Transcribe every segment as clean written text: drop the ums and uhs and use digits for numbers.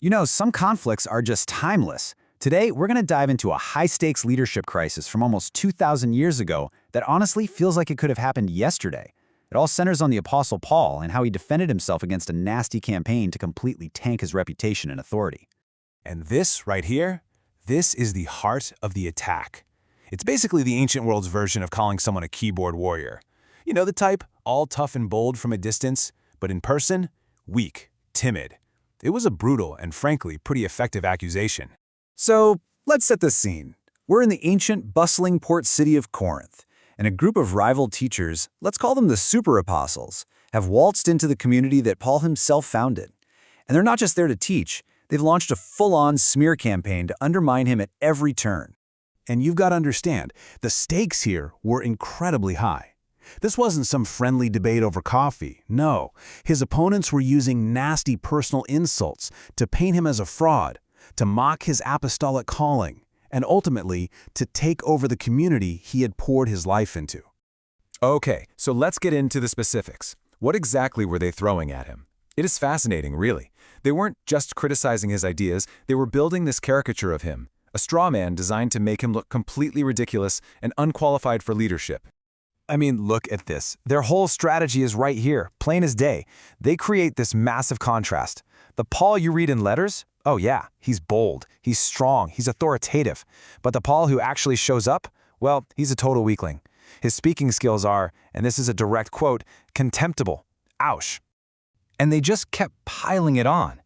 You know, some conflicts are just timeless. Today, we're going to dive into a high-stakes leadership crisis from almost 2,000 years ago that honestly feels like it could have happened yesterday. It all centers on the Apostle Paul and how he defended himself against a nasty campaign to completely tank his reputation and authority. And this right here, this is the heart of the attack. It's basically the ancient world's version of calling someone a keyboard warrior. You know the type, all tough and bold from a distance, but in person, weak, timid. It was a brutal and frankly pretty effective accusation. So, let's set the scene. We're in the ancient, bustling port city of Corinth, and a group of rival teachers, let's call them the super apostles, have waltzed into the community that Paul himself founded. And they're not just there to teach, they've launched a full-on smear campaign to undermine him at every turn. And you've got to understand, the stakes here were incredibly high. This wasn't some friendly debate over coffee. No, his opponents were using nasty personal insults to paint him as a fraud, to mock his apostolic calling, and ultimately to take over the community he had poured his life into. Okay, so let's get into the specifics. What exactly were they throwing at him? It is fascinating, really. They weren't just criticizing his ideas, they were building this caricature of him, a straw man designed to make him look completely ridiculous and unqualified for leadership. I mean, look at this. Their whole strategy is right here, plain as day. They create this massive contrast. The Paul you read in letters? Oh yeah, he's bold, he's strong, he's authoritative. But the Paul who actually shows up? Well, he's a total weakling. His speaking skills are, and this is a direct quote, contemptible. Ouch. And they just kept piling it on.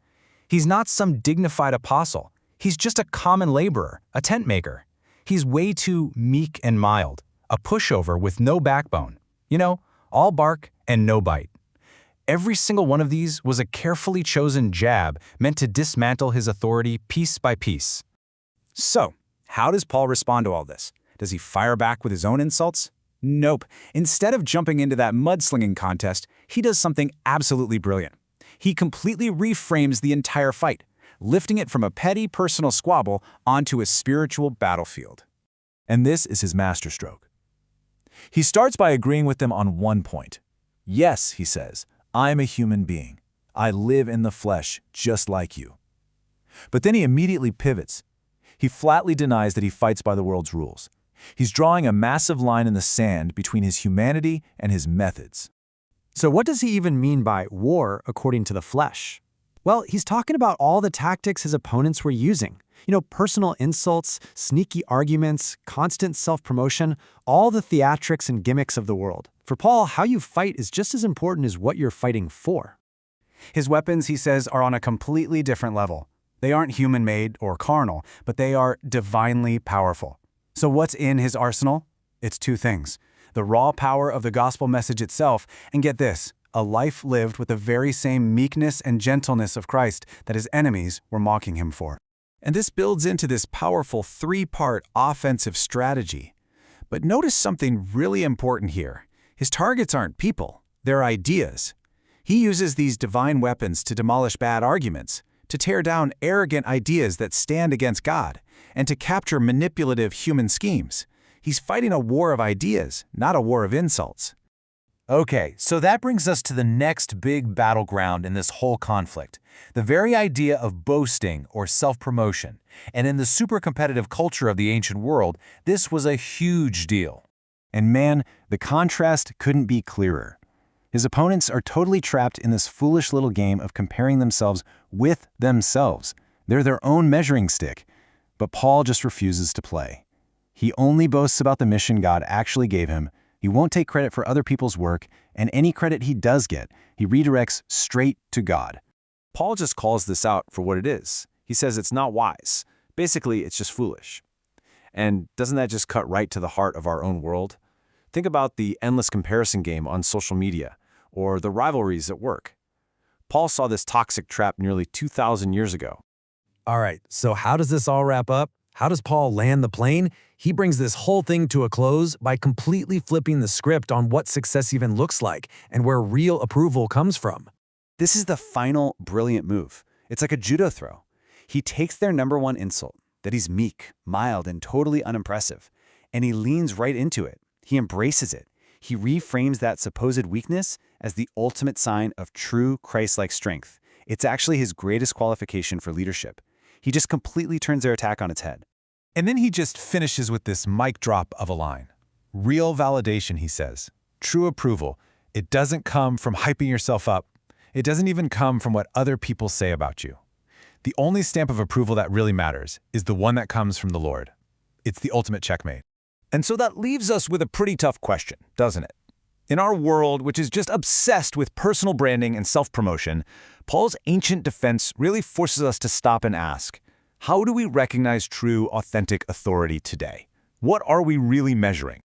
He's not some dignified apostle. He's just a common laborer, a tent maker. He's way too meek and mild, a pushover with no backbone. You know, all bark and no bite. Every single one of these was a carefully chosen jab meant to dismantle his authority piece by piece. So, how does Paul respond to all this? Does he fire back with his own insults? Nope. Instead of jumping into that mudslinging contest, he does something absolutely brilliant. He completely reframes the entire fight, lifting it from a petty personal squabble onto a spiritual battlefield. And this is his masterstroke. He starts by agreeing with them on one point. Yes, he says, I'm a human being. I live in the flesh just like you. But then he immediately pivots. He flatly denies that he fights by the world's rules. He's drawing a massive line in the sand between his humanity and his methods. So what does he even mean by war according to the flesh? Well, he's talking about all the tactics his opponents were using. You know, personal insults, sneaky arguments, constant self-promotion, all the theatrics and gimmicks of the world. For Paul, how you fight is just as important as what you're fighting for. His weapons, he says, are on a completely different level. They aren't human-made or carnal, but they are divinely powerful. So what's in his arsenal? It's two things: the raw power of the gospel message itself, and get this, a life lived with the very same meekness and gentleness of Christ that his enemies were mocking him for. And this builds into this powerful three-part offensive strategy. But notice something really important here. His targets aren't people, they're ideas. He uses these divine weapons to demolish bad arguments, to tear down arrogant ideas that stand against God, and to capture manipulative human schemes. He's fighting a war of ideas, not a war of insults. Okay, so that brings us to the next big battleground in this whole conflict, the very idea of boasting or self-promotion. And in the super competitive culture of the ancient world, this was a huge deal. And man, the contrast couldn't be clearer. His opponents are totally trapped in this foolish little game of comparing themselves with themselves. They're their own measuring stick. But Paul just refuses to play. He only boasts about the mission God actually gave him. He won't take credit for other people's work, and any credit he does get, he redirects straight to God. Paul just calls this out for what it is. He says it's not wise. Basically, it's just foolish. And doesn't that just cut right to the heart of our own world? Think about the endless comparison game on social media, or the rivalries at work. Paul saw this toxic trap nearly 2,000 years ago. All right, so how does this all wrap up? How does Paul land the plane? He brings this whole thing to a close by completely flipping the script on what success even looks like and where real approval comes from. This is the final brilliant move. It's like a judo throw. He takes their number one insult, that he's meek, mild, and totally unimpressive, and he leans right into it. He embraces it. He reframes that supposed weakness as the ultimate sign of true Christ-like strength. It's actually his greatest qualification for leadership. He just completely turns their attack on its head. And then he just finishes with this mic drop of a line. Real validation, he says. True approval. It doesn't come from hyping yourself up. It doesn't even come from what other people say about you. The only stamp of approval that really matters is the one that comes from the Lord. It's the ultimate checkmate. And so that leaves us with a pretty tough question, doesn't it? In our world, which is just obsessed with personal branding and self-promotion, Paul's ancient defense really forces us to stop and ask, how do we recognize true, authentic authority today? What are we really measuring?